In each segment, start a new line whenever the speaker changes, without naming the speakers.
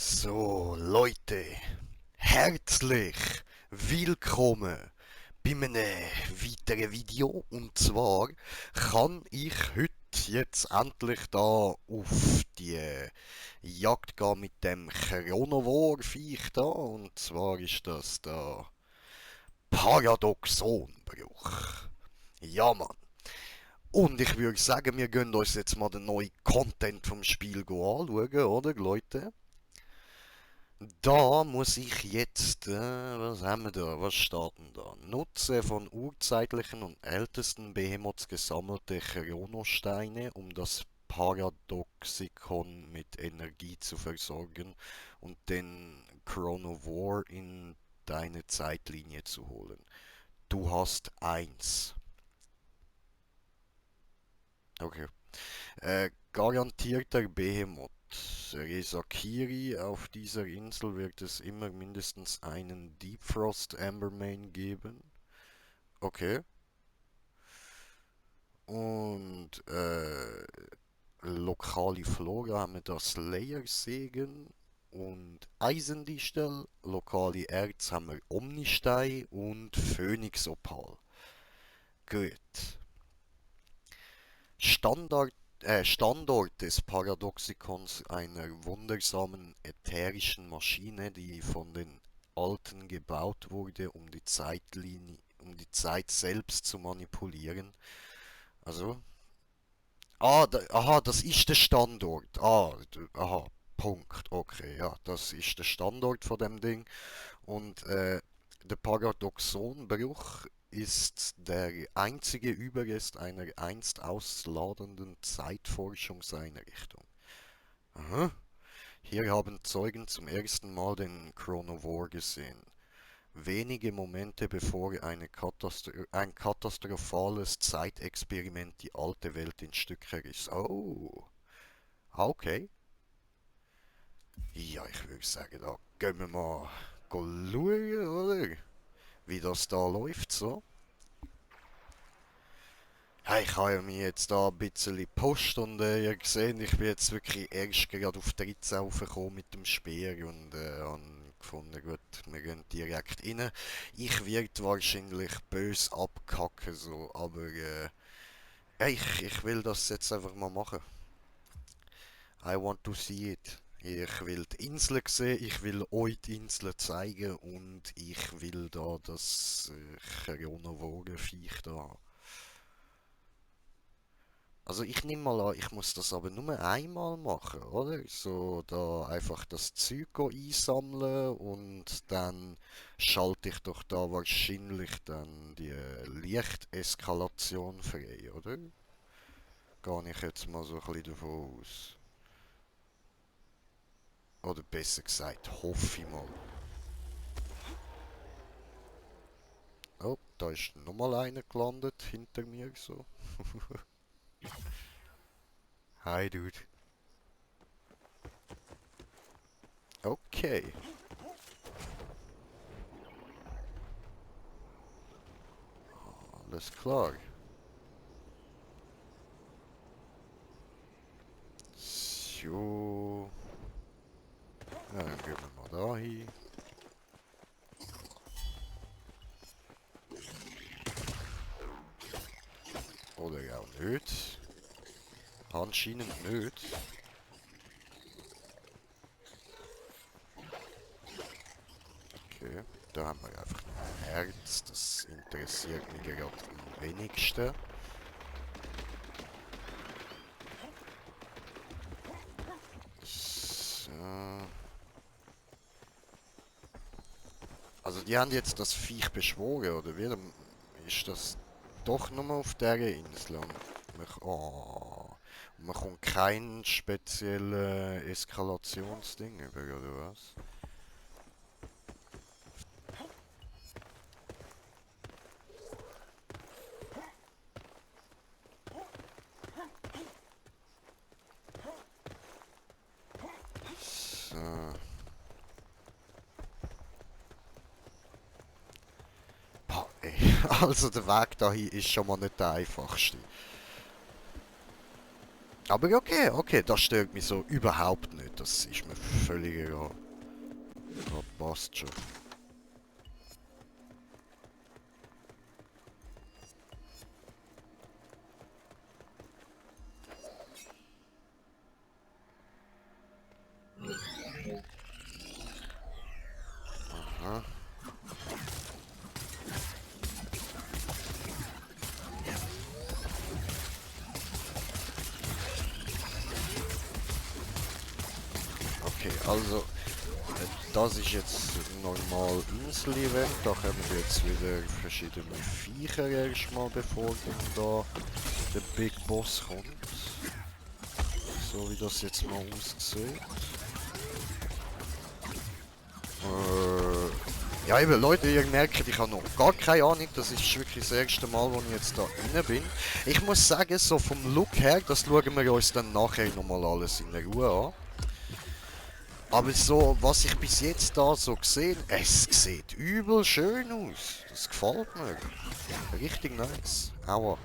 So, Leute, herzlich willkommen bei einem weiteren Video. Und zwar kann ich heute jetzt endlich da auf die Jagd gehen mit dem Chronowar-Viech da. Und zwar ist das der Paradoxonbruch. Ja, Mann. Und ich würde sagen, wir gehen uns jetzt mal den neuen Content vom Spiel anschauen, oder, Leute? Da muss ich jetzt, was haben wir da? Was steht denn da? Nutze von urzeitlichen und ältesten Behemoths gesammelte Chronosteine, um das Paradoxikon mit Energie zu versorgen und den Chronovore in deine Zeitlinie zu holen. Du hast eins. Okay. Garantierter Behemoth. Resakiri, auf dieser Insel wird es immer mindestens einen Deep Frost Ambermane geben. Okay. Und lokale Flora haben wir das Slayer-Segen und Eisendistel. Lokale Erz haben wir Omnistein und Phönixopal. Gut. Standard, Standort des Paradoxikons, einer wundersamen ätherischen Maschine, die von den Alten gebaut wurde, um die Zeitlinie, um die Zeit selbst zu manipulieren. Also, aha, das ist der Standort. Aha, Punkt. Okay, ja, das ist der Standort von dem Ding. Und der Paradoxonbruch ist der einzige Überrest einer einst ausladenden Zeitforschungseinrichtung. Aha. Hier haben Zeugen zum ersten Mal den Chronovore gesehen. Wenige Momente bevor ein katastrophales Zeitexperiment die alte Welt in Stücke riss. Oh, okay. Ja, ich würde sagen, da gehen wir mal schauen, oder? Wie das da läuft, so. Hey, ich habe ja mir jetzt da ein bisschen Post und ihr gesehen, ich bin jetzt wirklich erst gerade auf 13 raufgekommen mit dem Speer und habe gefunden, gut, wir gehen direkt rein. Ich werde wahrscheinlich bös abkacken, so, aber ja, ich will das jetzt einfach mal machen. I want to see it. Ich will die Insel sehen, ich will euch die Insel zeigen und ich will da das Chronovogen-Viech da haben. Also ich nehme mal an, ich muss das aber nur einmal machen, oder? So da einfach das Zeug einsammeln und dann schalte ich doch da wahrscheinlich dann die Lichteskalation frei, oder? Gehe ich jetzt mal so ein bisschen davon aus. Oder besser gesagt, hoffe ich mal. Oh, da ist nochmal einer gelandet hinter mir so. Hi, Dude. Okay, alles klar. So, ja, dann gehen wir mal da hin. Oder auch nicht. Anscheinend nicht. Okay, da haben wir einfach noch ein Herz. Das interessiert mich gerade am wenigsten. So. Also die haben jetzt das Viech beschworen, oder wie? Dann ist das doch nur auf der Insel. Und man kommt kein spezielles Eskalationsding über, oder was? So. Boah, ey. Also der Weg dahin ist schon mal nicht der einfachste. Aber okay, okay, das stört mich so überhaupt nicht. Das ist mir völlig egal. Das passt schon. Aha. Okay, also das ist jetzt normal Insel-Event. Da kommen jetzt wieder verschiedene Viecher erstmal, bevor dann da der Big Boss kommt. So wie das jetzt mal aussieht. Ja eben, Leute, ihr merkt, ich habe noch gar keine Ahnung. Das ist wirklich das erste Mal, wo ich jetzt da rein bin. Ich muss sagen, so vom Look her, das schauen wir uns dann nachher nochmal alles in der Ruhe an. Aber so, was ich bis jetzt da so gesehen, es sieht übel schön aus. Das gefällt mir. Richtig nice. Aua.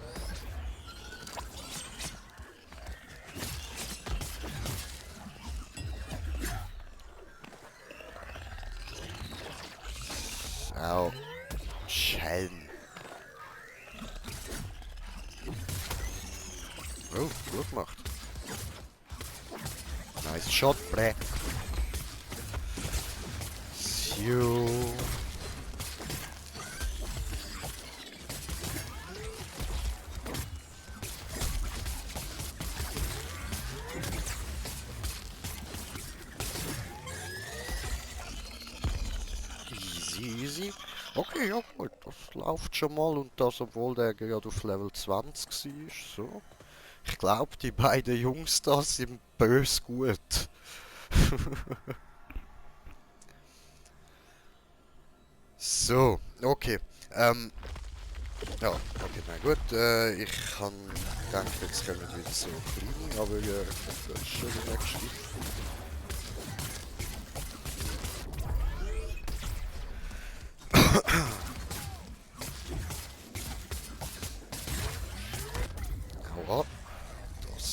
Au. Schelm. Oh, gut gemacht. Nice shot, bre. So. Easy, easy. Okay, ja gut, das läuft schon mal und das, obwohl der gerade auf Level 20 war. So. Ich glaube, die beiden Jungs da sind bös gut. So, okay. Ja, okay, na gut. Ich kann denke, jetzt kommen wieder so kleine, aber das ist schon die nächste. Aua, das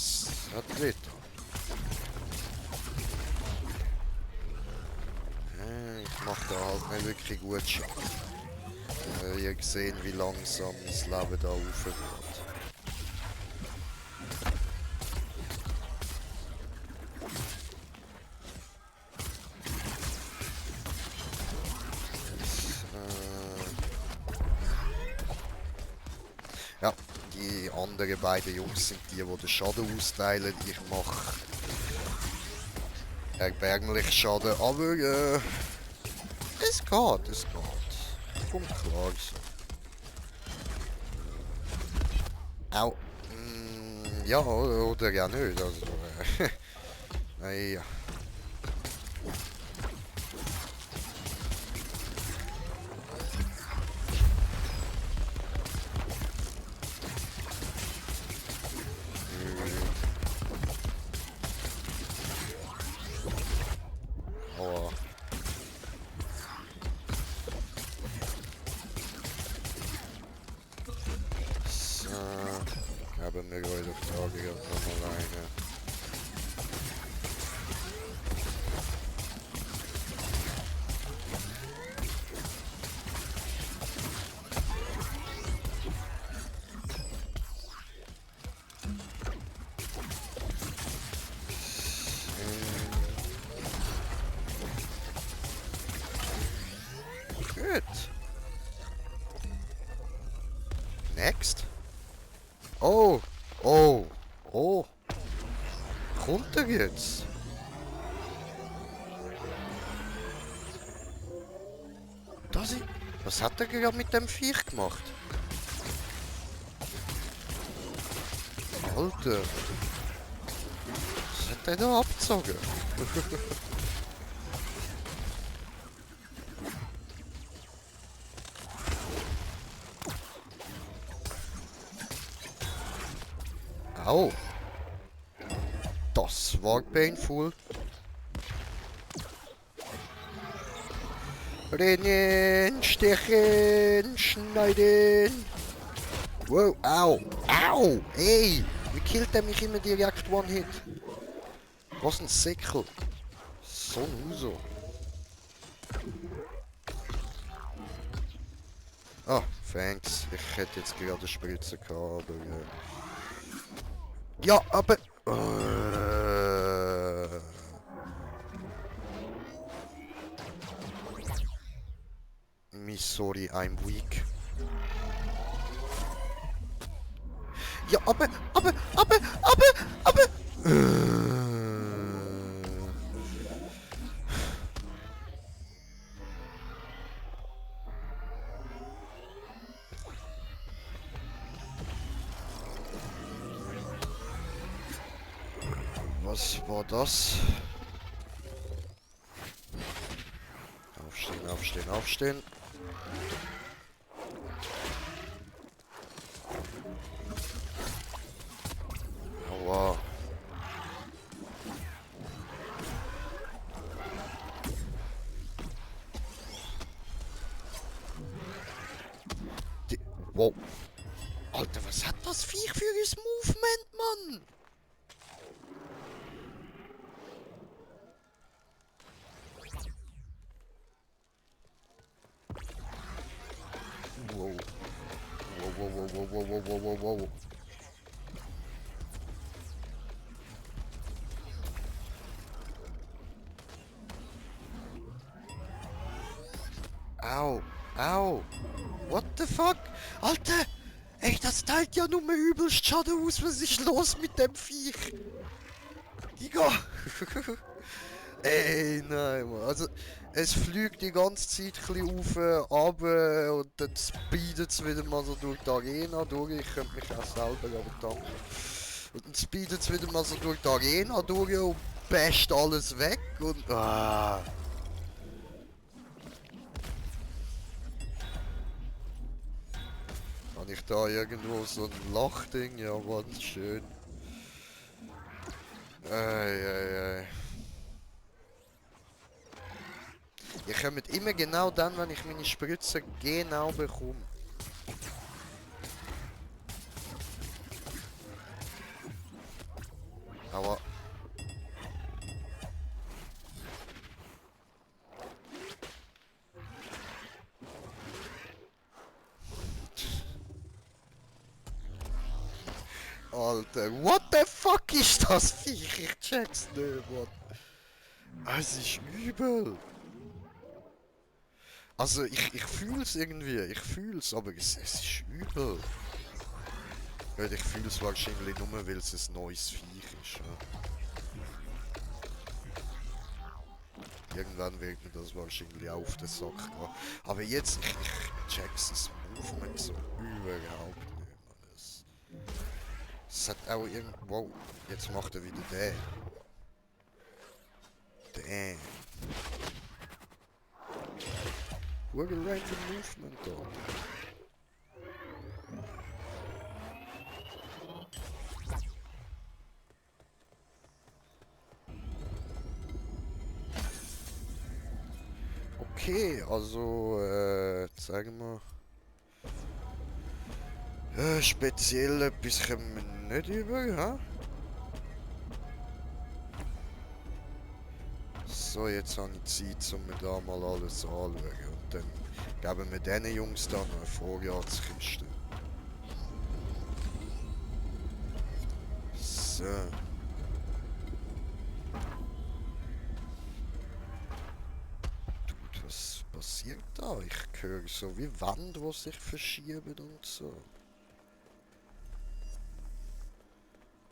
hat weh. Ich mache da halt nicht wirklich gut Schaden. Ihr gesehen, wie langsam das Leben da aufgeht. Ja, die anderen beiden Jungs sind die den Schaden austeilen. Ich mache erbärmlich Schaden, aber es geht, es geht. Kommt klar so. Au. Ja, oder ja nicht. Also, naja. Aua. So. Haben wir heute auf Tage nochmal eine. Gut. Next. Oh. Oh. Oh. Kommt er jetzt? Das ist... Was hat er gerade mit dem Viech gemacht? Alter. Was hat er da abgezogen? Au. Das war painful. Rennen, stechen, schneiden. Wow, au, au, ey. Wie killt er mich immer direkt, One-Hit. Was ein Säckel. So ein Uso. Ah, thanks. Ich hätte jetzt gerade eine Spritze gehabt, aber... Ja, aber... Me sorry, I'm weak. Ja, aber... Was war das? Aufstehen, aufstehen, aufstehen. Aua. Wow. Alter, was hat das Viech für ein Movement, Mann? Wow. Wow. Au. Au. What the fuck? Alter! Ey, das teilt ja nur mehr übelst Schaden aus. Was ist los mit dem Viech? Digga! Ey, nein, Mann. Also, es fliegt die ganze Zeit ein bisschen auf, runter und dann speedet es wieder mal so durch die Arena durch. Ich könnte mich auch selber aber danken. Und dann speedet es wieder mal so durch die Arena durch und basht alles weg und... Ah. Habe ich da irgendwo so ein Lachding? Ja, Mann, schön. Ei. Ihr kommt immer genau dann, wenn ich meine Spritze genau bekomme. Aber... Alter, what the fuck ist das Viech? Ich check's nicht, Mann. Es ist übel. Also, ich fühl's irgendwie. Ich fühl's, aber es ist übel. Weil ich fühl's wahrscheinlich nur, weil es ein neues Viech ist. Ja. Irgendwann wird mir das wahrscheinlich auch auf den Sack gehen. Aber jetzt, ich check's das Movement so überhaupt nicht, Mann. Es hat auch irgendwo... Wow, jetzt macht er wieder den. Damn. What a random movement da. Okay, also, sagen wir... speziell etwas können wir nicht über, hä? So, jetzt habe ich Zeit, um mir da mal alles anzuschauen. Und dann geben wir diesen Jungs dann eine Vorratskiste. So. Dude, was passiert da? Ich höre so wie Wände, die sich verschieben und so.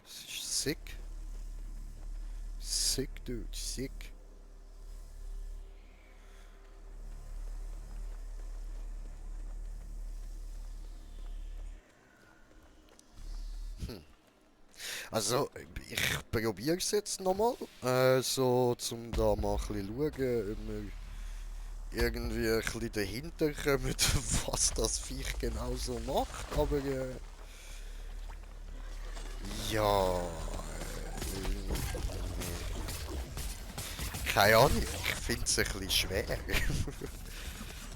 Das ist sick. Sick, dude, sick. Also, ich probiere es jetzt nochmal, so zum da mal ein bisschen schauen, ob wir irgendwie ein bisschen dahinter kommen, was das Viech genau so macht, aber ja, keine Ahnung, ich finde es ein bisschen schwer.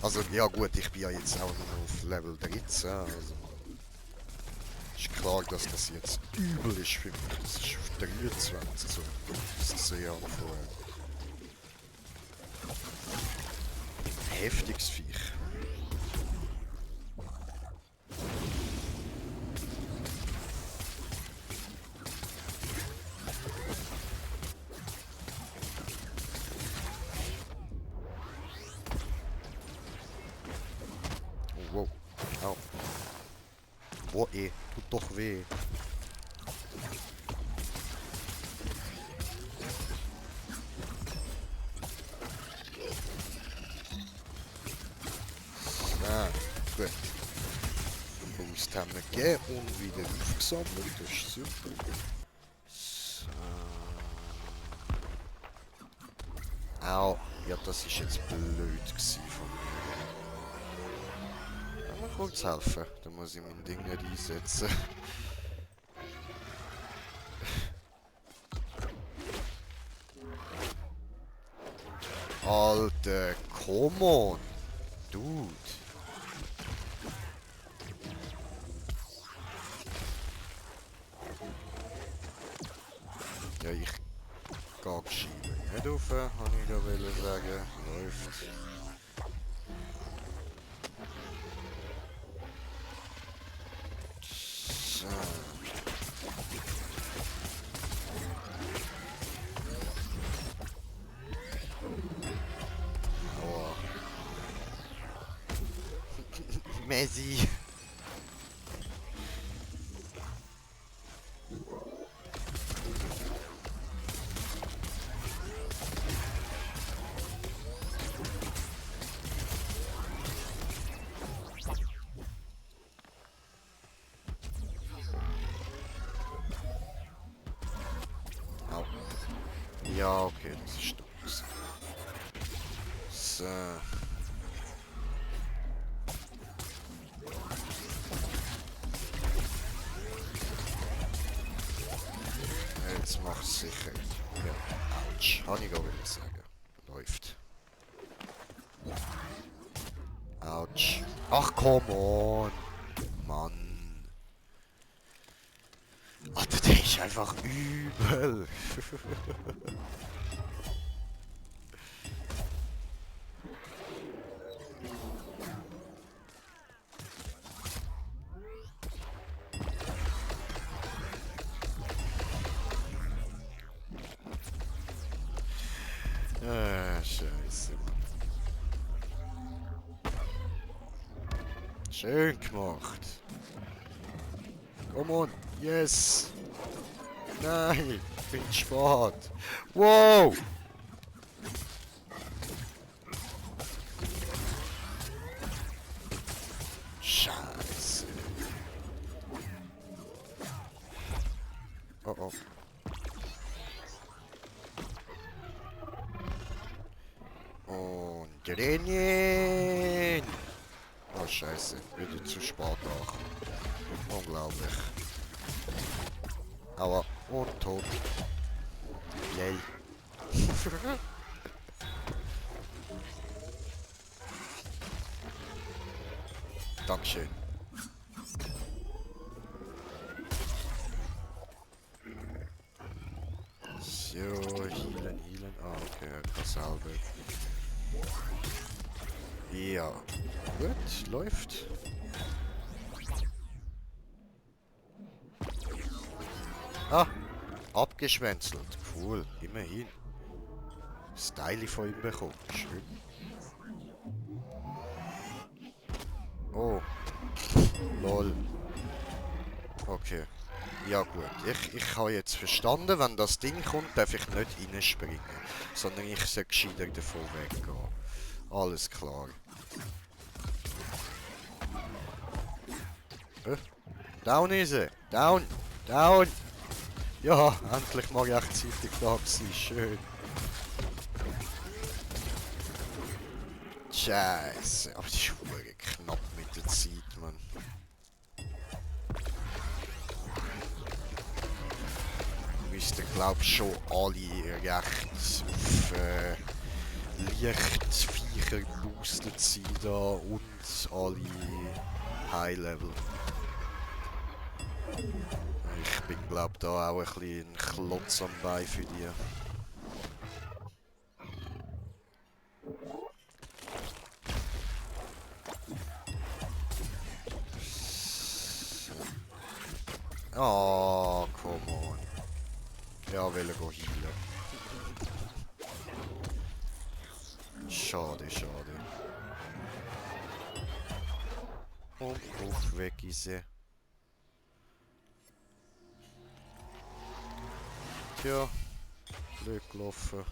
Also, ja gut, ich bin ja jetzt auch nur auf Level 13, also Ist klar, dass das jetzt übel ist für mich. Das ist auf 23 so. Das ist sehr vorher. Heftiges Viech. Oh, wow. Au. Boah, tut doch weh. Ah, gut. Boost haben wir gegeben und wieder aufgesammelt. Das ist super. So. Au. Ja, das ist jetzt blöd gewesen von mir. Kann mir kurz helfen? Dann muss ich mein Ding nicht einsetzen. Alter, come on. Dude. Ja, ich gehe schieben. Nicht rauf, habe ich da wollen sagen. Läuft. So. Aua. Messi. Au. Ja, okay, das ist dumm. So. Jetzt mach's sicher. Ja, ouch. Habe ich auch wollen sagen. Läuft. Autsch. Ach, come on. Mann. Alter, der ist einfach übel. Scheiße, Mann. Schön gemacht. Come on. Yes. Nein, bin spät. Wow. Scheiße. Oh oh. Und rennen. Oh Scheiße, wieder zu spät nach. Unglaublich. Aua. Und tot. Yay. Dankeschön. So, healen. Ah, okay, er kann selber. Ja. Gut, läuft. Ah, abgeschwänzelt. Cool, immerhin. Style von ihm bekommen. Schön. Oh. Lol. Okay. Ja gut, ich habe jetzt verstanden, wenn das Ding kommt, darf ich nicht reinspringen, sondern ich soll gescheiter davon weggehen. Alles klar. Down ist er! Down! Down! Ja, endlich mal rechtzeitig da gewesen. Schön. Scheiße, aber die ist wirklich knapp mit der Zeit, Mann. Müssten glaub schon alle recht auf Lichtviecher geboostet sein da und alle High Level. Ich bin glaub da auch ein bisschen ein Klotz am Bein für die. Ah, come on. Ja, will go healen. Schade, schade. Und auf weg ist sie. Tja, blöd gelaufen.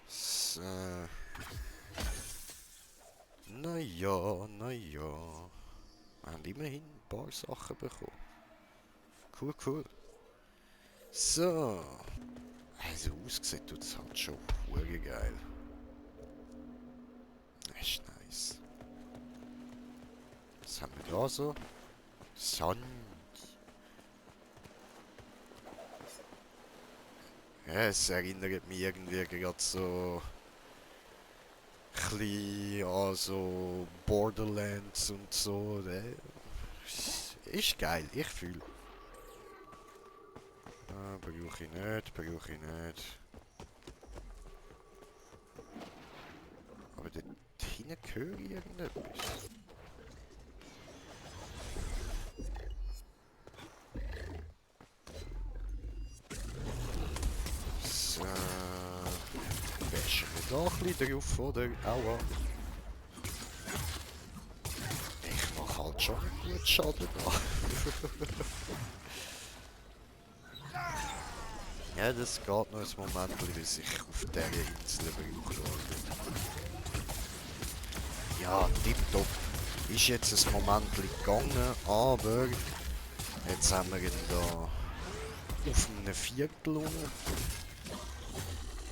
So. Naja, naja. Wir haben immerhin ein paar Sachen bekommen. Cool, cool. So. Also ausgesehen tut es halt schon hure geil. Das ist nice. Was haben wir da so? Sand. Ja, es erinnert mich irgendwie gerade so ein bisschen an so Borderlands und so. Ist geil, ich fühle. Ah, brauche ich nicht, brauche ich nicht. Aber dort hinten höre ich irgendetwas. So. Wäschen wir da ein bisschen drauf, oder? Aua. Ich mache halt schon gut Schaden da. Ja, das geht noch ein Moment, bis ich auf dieser Insel brauche. Ja, tipptopp. Ist jetzt ein Moment gegangen, aber jetzt haben wir ihn da auf einem Viertel unten.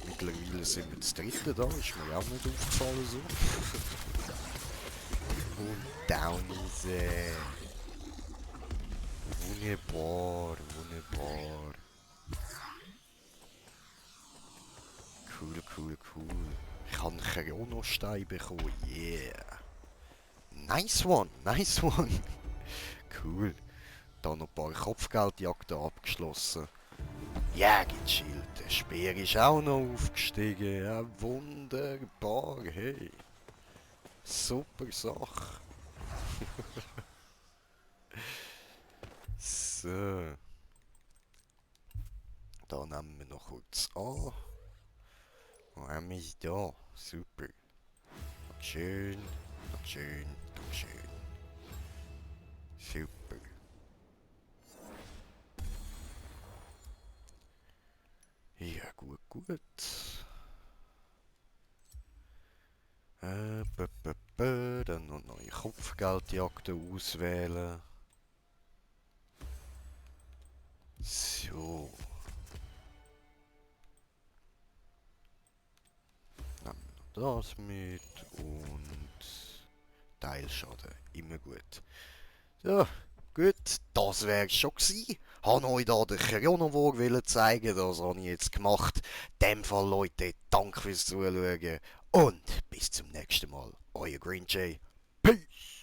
Mittlerweile sind wir das dritte da, ist mir auch nicht aufgefallen so. Und down ist er. Wunderbar, wunderbar. Cool, cool, cool. Ich habe einen Chronostein bekommen, yeah. Nice one, nice one. Cool. Da noch ein paar Kopfgeldjagden abgeschlossen. Jägerschild, der Speer ist auch noch aufgestiegen. Ja, wunderbar, hey. Super Sache. So. Da nehmen wir noch kurz an. Und haben wir da. Super. Noch schön, noch schön, noch schön. Super. Ja, gut, gut. Dann noch neue Kopfgeldjagden auswählen. So. Nehmen wir noch das mit und Teilschaden. Immer gut. So, gut, das wär's schon gewesen. Habe euch da den Chronovor zeigen, das habe ich jetzt gemacht. In dem Fall, Leute, danke fürs Zuschauen und bis zum nächsten Mal. Euer Green Jay. Peace!